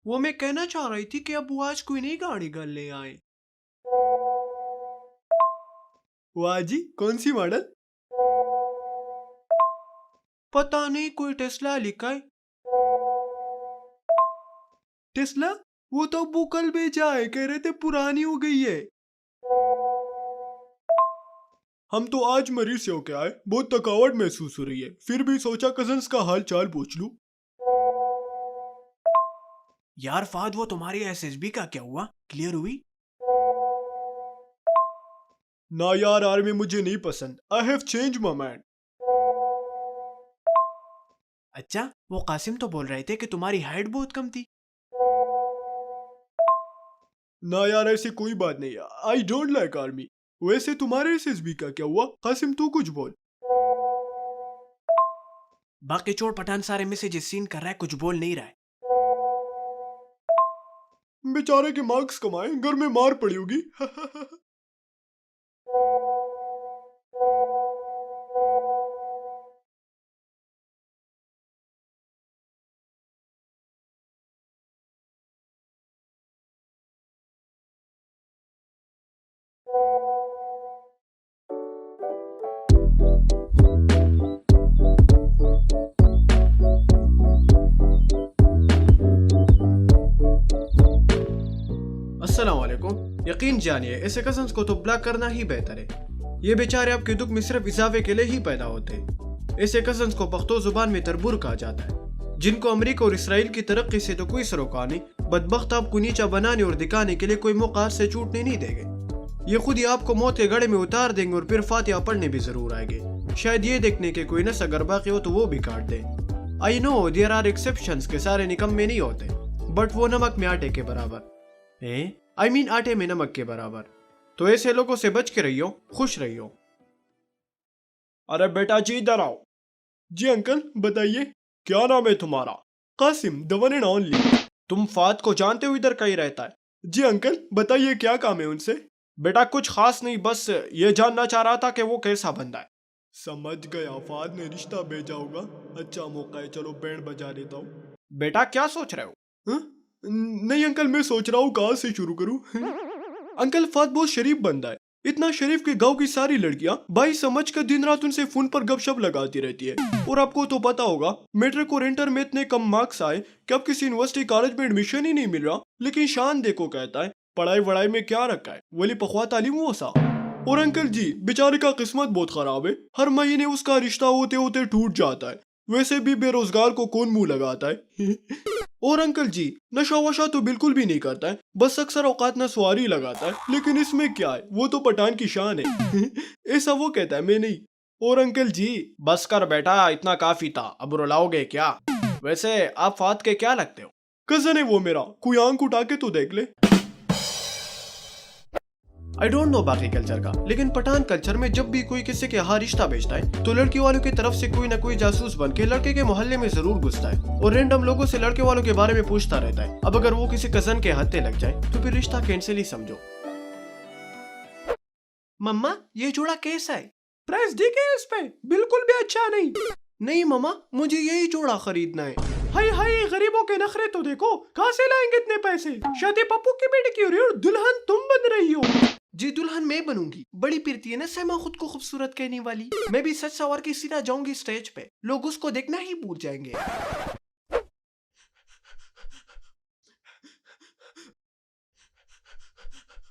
وہ میں کہنا چاہ رہی تھی کہ ابو آج کوئی نئی گاڑی گھر لے آئے. واہ جی، کون سی ماڈل؟ پتہ نہیں، کوئی ٹیسلا لکھا ہے. ٹیسلا؟ وہ تو ابو کل بھیجا ہے، کہہ رہے تھے پرانی ہو گئی ہے. ہم تو آج مریض سے ہو کے آئے، بہت تھکاوٹ محسوس ہو رہی ہے، پھر بھی سوچا کزنس کا حال چال پوچھ لوں. یار فہد، وہ تمہاری ایس ایس بی کا کیا ہوا؟ کلیئر ہوئی؟ نہ یار، آرمی مجھے نہیں پسند. I have changed my mind. اچھا، وہ قاسم تو بول رہے تھے کہ تمہاری ہائٹ بہت کم تھی. نہ یار، ایسی کوئی بات نہیں. I don't like army. ویسے تمہارے ایس ایس بی کا کیا ہوا؟ قاسم تو کچھ بول. باقی چور پٹھان سارے میسیجز سین کر رہا ہے، کچھ بول نہیں رہا ہے. بیچارے کے مارکس کمائے، گھر میں مار پڑی ہوگی. السلام علیکم. یقین جانیے ایسے کزنس کو تو بلاک کرنا ہی بہتر ہے. یہ بیچارے آپ کے دکھ میں صرف اضافے کے لیے ہی پیدا ہوتے ہیں. ایسے کزنس کو پختو زبان میں تربور کہا جاتا ہے، جن کو امریکہ اور اسرائیل کی ترقی سے تو کوئی سروکار نہیں، بدبخت آپ کو نیچا بنانے اور دکھانے کے لیے کوئی موقع سے چھوٹنے نہیں دیں گے. یہ خود ہی آپ کو موت کے گڑھے میں اتار دیں گے اور پھر فاتحہ پڑھنے بھی ضرور آئے گے. شاید یہ دیکھنے کے کوئی نس اگر باقی ہو تو وہ بھی کاٹ دیں. I know there are exceptions کہ سارے نکمے نہیں ہوتے، بٹ وہ نمک میں آٹے کے برابر. آٹے میں نمک کے برابر. تو ایسے لوگوں سے بچ کے رہیو، خوش رہیو. ارے بیٹا جی ادھر آؤ. جی انکل بتائیے. کیا نام ہے تمہارا؟ Qasim, the one and only. تم فات کو جانتے ہو ادھر کہیں رہتا ہے؟ جی انکل بتائیے کیا کام ہے ان سے؟ بیٹا کچھ خاص نہیں، بس یہ جاننا چاہ رہا تھا کہ وہ کیسا بندہ ہے. سمجھ گیا، فات نے رشتہ بھیجا ہوگا. اچھا موقع ہے، چلو بینڈ بجا لیتا ہوں. بیٹا کیا سوچ رہے ہو؟ نہیں انکل، میں سوچ رہا ہوں کہاں سے شروع کروں. انکل فات بہت شریف بندہ ہے، اتنا شریف کہ گاؤں کی ساری لڑکیاں بھائی سمجھ کر دن رات ان سے فون پر گپ شپ لگاتی رہتی ہے. اور آپ کو تو پتا ہوگا میٹرک اور انٹر میں اتنے کم مارکس آئے کہ اب کسی یونیورسٹی کالج میں ایڈمیشن ہی نہیں مل رہا. لیکن شان دیکھو کہتا ہے پڑھائی وڑائی میں کیا رکھا ہے، ولی پخوا تعلیم وہ سا. اور انکل جی بیچارے کا قسمت بہت خراب ہے، ہر مہینے اس کا رشتہ ہوتے ہوتے ٹوٹ جاتا ہے. ویسے بھی بے روزگار کو کون منہ لگاتا ہے. اور انکل جی نشہ وشہ تو بالکل بھی نہیں کرتا ہے، بس اکثر اوقات نہ سواری لگاتا ہے. لیکن اس میں کیا ہے، وہ تو پٹھان کی شان ہے. ایسا وہ کہتا ہے، میں نہیں. اور انکل جی بس کر بیٹا، اتنا کافی تھا، اب رلاؤ گے کیا؟ ویسے آپ فات کے کیا لگتے ہو؟ کزن ہے وہ میرا، کوئی آنکھ اٹھا کے تو دیکھ لے. I don't know باقی کلچر کا، لیکن پٹھان کلچر میں جب بھی کوئی کسی کے یہاں رشتہ بھیجتا ہے تو لڑکی والوں کی طرف سے کوئی نہ کوئی جاسوس بن کے لڑکے کے محلے میں ضرور گھستا ہے اور رینڈم لوگوں سے لڑکے والوں کے بارے میں پوچھتا رہتا ہے. اب اگر وہ کسی کزن کے ہتھے لگ جائے تو پھر رشتہ کینسل ہی سمجھو. مما یہ جوڑا کیسا ہے؟ پرائس دی کے اس پہ بالکل بھی اچھا نہیں. نہیں مما، مجھے یہی جوڑا خریدنا ہے. ہائی ہائی، غریبوں کے نخرے تو دیکھو، کہاں سے لائیں گے اتنے پیسے؟ شادی پپو کی بیٹی کی ہو رہی ہے اور دلہن تم بن رہی ہو. جی دلہن میں بنوں گی، بڑی پیرتی ہے نا سیما خود کو خوبصورت کہنے والی. میں بھی سچ سوار کے سیدھا جاؤں گی سٹیج پہ، لوگ اس کو دیکھنا ہی بھول جائیں گے.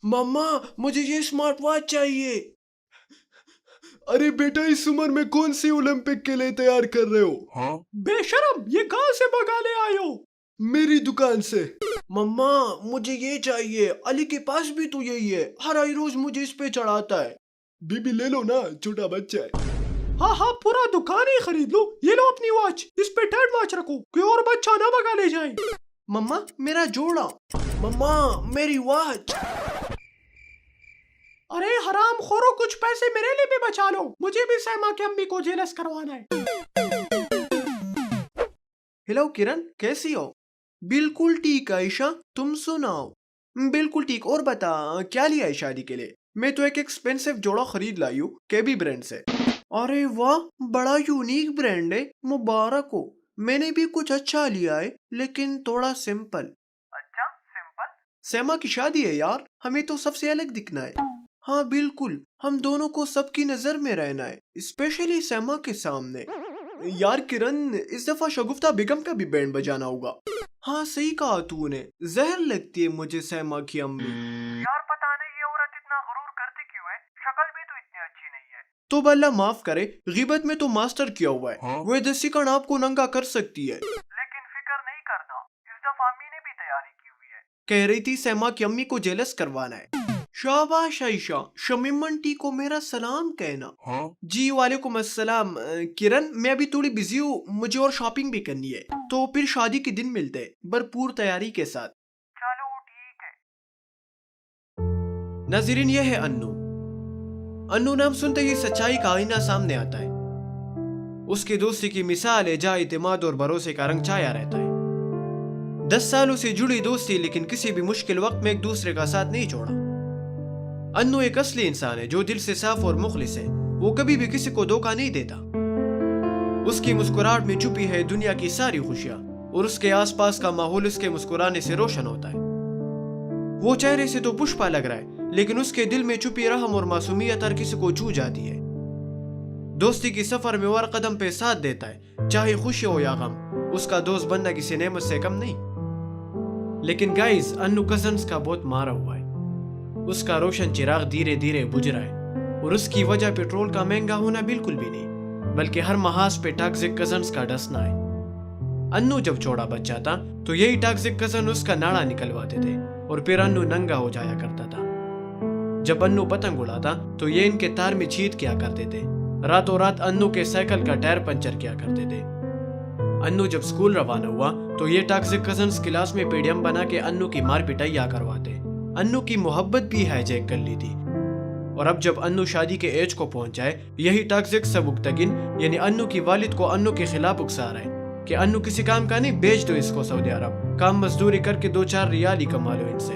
مما مجھے یہ اسمارٹ واچ چاہیے. ارے بیٹا اس عمر میں کون سی اولمپک کے لیے تیار کر رہے ہو؟ بے شرم، یہ کہاں سے بگا لے آئے ہو؟ میری دکان سے. مما مجھے یہ چاہیے، علی کے پاس بھی تو یہی ہے، ہر آئی روز مجھے اس پہ چڑھاتا ہے. بی بی لے لو نا، چھوٹا بچہ ہے. ہاں پورا دکان ہی خرید لو. یہ لو اپنی واچ، اس پہ ٹیڈ واچ رکھو، کوئی اور بچہ نہ بگا لے جائے. مما میرا جوڑا. مما میری واچ. ارے حرام خورو، کچھ پیسے میرے لیے بھی بچا لو، مجھے بھی سیما کی امی کو جیلس کروانا ہے. ہیلو کرن، کیسی ہو؟ بالکل ٹھیک عائشہ، تم سناؤ؟ بالکل ٹھیک. اور بتا کیا لیا ہے شادی کے لیے؟ میں تو ایک ایکسپینسو جوڑا خرید لائی ہوں کیبی برانڈ سے. ارے واہ، بڑا یونیک برانڈ ہے، مبارک ہو. میں نے بھی کچھ اچھا لیا ہے لیکن تھوڑا سمپل. سیما کی شادی ہے یار, ہمیں تو سب سے الگ دکھنا ہے. ہاں بالکل, ہم دونوں کو سب کی نظر میں رہنا ہے, اسپیشلی سیما کے سامنے. یار کرن, اس دفعہ شگفتہ بیگم کا بھی بینڈ بجانا ہوگا. ہاں صحیح کہا تو نے, زہر لگتی ہے مجھے سیما کی امی. یار پتہ نہیں یہ عورت اتنا غرور کرتی کیوں ہے, شکل بھی تو اتنی اچھی نہیں ہے. تو اللہ معاف کرے, غیبت میں تو ماسٹر کیا ہوا ہے, وہ 10 سیکنڈ آپ کو ننگا کر سکتی ہے. لیکن فکر نہیں کرنا, اس دفعہ امی نے بھی تیاری کی ہوئی ہے. کہہ رہی تھی سیما کی امی کو جیلس کروانا ہے. شاباش عائشہ, شمیم آنٹی کو میرا سلام کہنا. جی وعلیکم السلام. کرن میں ابھی تھوڑی بزی ہوں, مجھے اور شاپنگ بھی کرنی ہے, تو پھر شادی کے دن ملتے بھرپور تیاری کے ساتھ. چلو ٹھیک ہے. ناظرین یہ ہے انو. انو نام سنتے ہی سچائی کا آئینہ سامنے آتا ہے. اس کی دوستی کی مثال ہے جہاں اعتماد اور بھروسے کا رنگ چھایا رہتا ہے. 10 سالوں سے جڑی دوستی, لیکن کسی بھی مشکل وقت میں ایک دوسرے کا ساتھ نہیں چھوڑا. انو ایک اصلی انسان ہے جو دل سے صاف اور مخلص ہے. وہ کبھی بھی کسی کو دھوکہ نہیں دیتا. اس کی مسکراہٹ میں چھپی ہے دنیا کی ساری خوشیاں, اور اس کے آس پاس کا ماحول اس کے مسکرانے سے روشن ہوتا ہے. وہ چہرے سے تو پشپا لگ رہا ہے, لیکن اس کے دل میں چھپی رحم اور معصومیت ہر کسی کو چھو جاتی ہے. دوستی کی سفر میں وہ ہر قدم پہ ساتھ دیتا ہے, چاہے خوشی ہو یا غم. اس کا دوست بننا کسی نعمت سے کم نہیں. لیکن گائز, انو کزنز کا بہت مارا ہوا ہے. اس کا روشن چراغ دھیرے دھیرے بجھ رہا ہے, اور اس کی وجہ پیٹرول کا مہنگا ہونا بالکل بھی نہیں, بلکہ ہر محاذ پہ ٹاکسک کزنز کا ڈسنا ہے. انو جب چھوڑا بچہ تھا تو یہی ٹاکسک کزن اس کا ناڑا نکلواتے تھے, اور پھر انو ننگا ہو جایا کرتا تھا. جب انو پتنگ اڑاتا تو یہ ان کے تار میں چھید کیا کرتے تھے. راتوں رات انو کے سائیکل کا ٹائر پنچر کیا کرتے تھے. انو جب سکول روانہ ہوا تو یہ ٹاکسک کزنز کلاس میں پیڈیم بنا کے انو کی مار پٹائیاں کرواتے. انو کی محبت بھی ہائیجیک کر لی تھی. اور اب جب انو شادی کے ایج کو پہنچ جائے, یہی ٹاکسک سبکتگن یعنی انو کی والد کو انو کے خلاف اکسا رہا ہے کہ انو کسی کام کا نہیں, بھیج دو اس کو سعودی عرب, کام مزدوری کر کے 2-4 ریال ہی کما لو ان سے.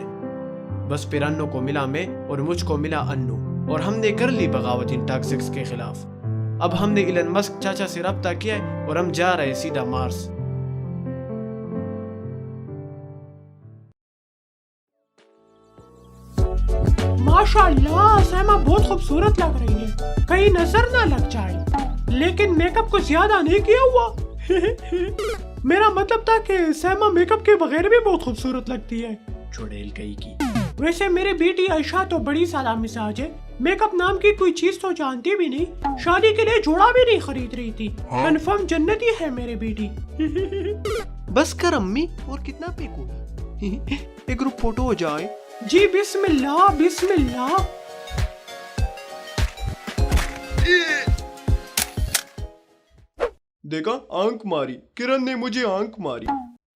بس پھر انو کو ملا میں اور مجھ کو ملا انو, اور ہم نے کر لی بغاوت ان ٹاکسکس کے خلاف. اب ہم نے ایلن مسک چاچا سے رابطہ کیا ہے اور ہم جا رہے سیدھا مارس. ماشاءاللہ سیما بہت خوبصورت لگ رہی ہے, کہیں نظر نہ لگ جائے. لیکن میک اپ کو زیادہ نہیں کیا ہوا. میرا مطلب تھا کہ سیما میک اپ کے بغیر بھی بہت خوبصورت لگتی ہے. چھوڑیل کئی کی. ویسے میری بیٹی عائشہ تو بڑی سادہ مزاج ہے, میک اپ نام کی کوئی چیز تو جانتی بھی نہیں, شادی کے لیے جوڑا بھی نہیں خرید رہی تھی. کنفرم جنتی ہے میری بیٹی. بس کر امی, اور کتنا پے کو ایک گروپ فوٹو ہو جائے. جی بسم اللہ بسم اللہ. دیکھا, آنکھ ماری, کرن نے مجھے آنکھ ماری.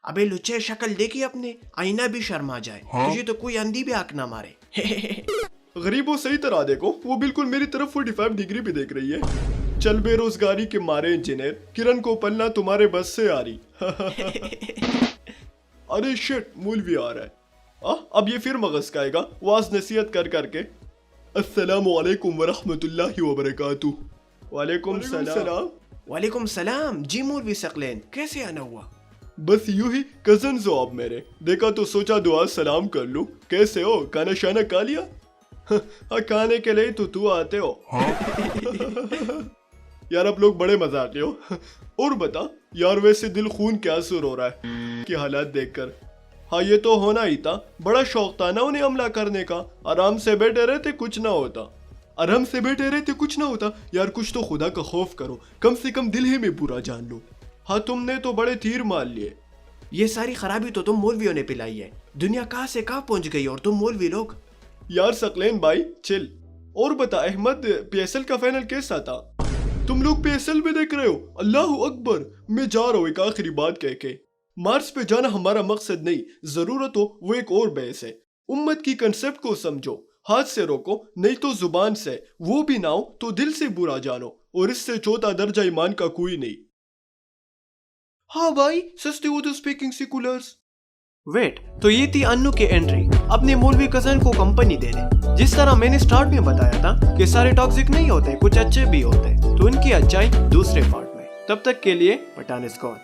ابے لچے, شکل دیکھی اپنے, آئینہ بھی شرما جائے, تجھے تو کوئی اندھی بھی آنکھ نہ مارے. غریب وہ صحیح طرح دیکھو, وہ بالکل میری طرف 45 ڈگری پہ دیکھ رہی ہے. چل بے روزگاری کے مارے انجینئر, کرن کو پلنا تمہارے بس سے آ رہی. ارے شٹ, مولوی آ رہا ہے. اب یہ پھر مغز کھائے گا واز نصیحت کر کر کے. السلام علیکم ورحمۃ اللہ وبرکاتہ. وعلیکم السلام. وعلیکم السلام. جی مولوی ثقلین, کیسے آنا ہوا؟ بس یوں ہی, کزنز ہو آپ میرے, دیکھا تو سوچا دعا سلام کر لوں. کیسے ہو, کھانا شانا کھا لیا؟ کھانے کے لیے تو آتے ہو. یار اب لوگ بڑے مزاقی ہو. اور بتا یار, ویسے دل خون کیا سر ہو رہا ہے کہ حالات دیکھ کر. ہاں یہ تو ہونا ہی تھا, بڑا شوق تھا نا انہیں حملہ کرنے کا. آرام سے بیٹھے رہتے کچھ نہ ہوتا. آرام سے بیٹھے رہتے کچھ نہ ہوتا. یار کچھ تو خدا کا خوف کرو, کم سے کم دل ہی میں برا جان لو. ہاں تم نے تو بڑے تیر مار لیے. یہ ساری خرابی تو تم مولویوں نے پلائی ہے. دنیا کہاں سے کہاں پہنچ گئی, اور تم مولوی لوگ. یار ثقلین بھائی چل. اور بتا احمد, پی ایس ایل کا فائنل کیسا تھا؟ تم لوگ پی ایس ایل بھی دیکھ رہے ہو؟ اللہ اکبر. میں جا رہا ہوں ایک آخری بات کہہ کے, مارس پہ جانا ہمارا مقصد نہیں, ضرورت ہو وہ ایک اور بحث ہے. امت کی کنسپٹ کو سمجھو, ہاتھ سے روکو نہیں تو زبان سے, وہ بھی نہ ہو تو دل سے برا جانو, اور اس سے چوتھا درجہ ایمان کا کوئی نہیں. ہاں بھائی, سستے اردو اسپیکنگ سیکولرز. ویٹ, تو یہ تھی انو کی انٹری اپنے مولوی کزن کو کمپنی دینے. جس طرح میں نے سٹارٹ میں بتایا تھا کہ سارے ٹاکسک نہیں ہوتے, کچھ اچھے بھی ہوتے, تو ان کی اچھائی دوسرے پارٹ میں. تب تک کے لیے پٹھان از گون.